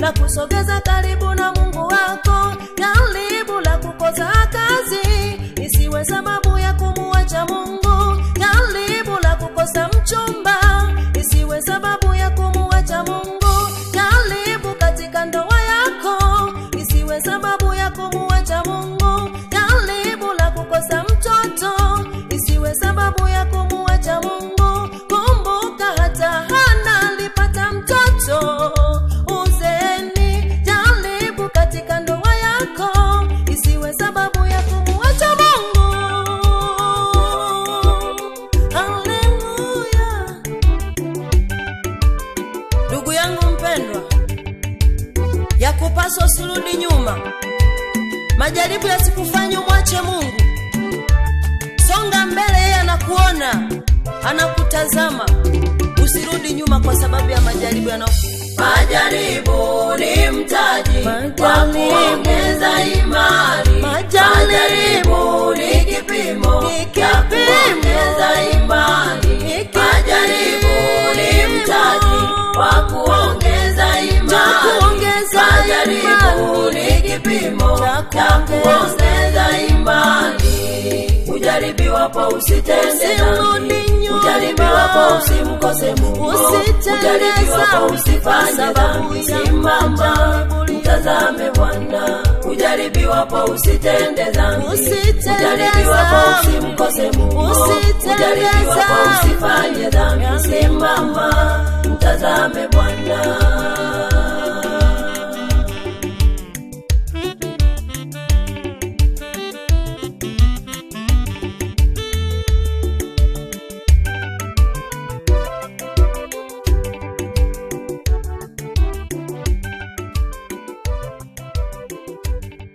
la kusogeza karibu na Mungu wako. Jaribu la kukosa kazi isiwe sababu ya kumuacha Mungu. Jaribu la kukosa mchumba isiwe sababu ya kumuacha Mungu. Jaribu katika ndoa yako isiwe sababu ya kumuacha Mungu. Jaribu la kukosa mtoto isiwe sababu ya kumuacha Mungu. Kumbuka hata Hana alipata mtoto uzeeni. Jaribu katika ndoa yako isiwe sababu ya kumuacha Mungu. Haleluya. Ndugu yangu mpendwa, yakupaswa usirudi nyuma. Majaribu yasikufanye umwache Mungu. Songa mbele, yeye anakuona, anakutazama. Usirudi nyuma kwa sababu ya majaribu yanayokuja. Majaribu ni mtaji wa kuongeza imani. Majaribu ni kipimo cha kuongeza imani. Majaribu ni mtaji wa kuongeza imani. Majaribu ni kipimo cha kuongeza imani. Ujaribiwapo usitende dhambi. Ujaribiwapo usimkose Mungu. Ujaribiwapo usifanye dhambi. Simama, mtazame Bwana. Ujaribiwapo usitende dhambi. Ujaribiwapo usimkose Mungu. Ujaribiwapo usifanye dhambi. Simama, mtazame Bwana.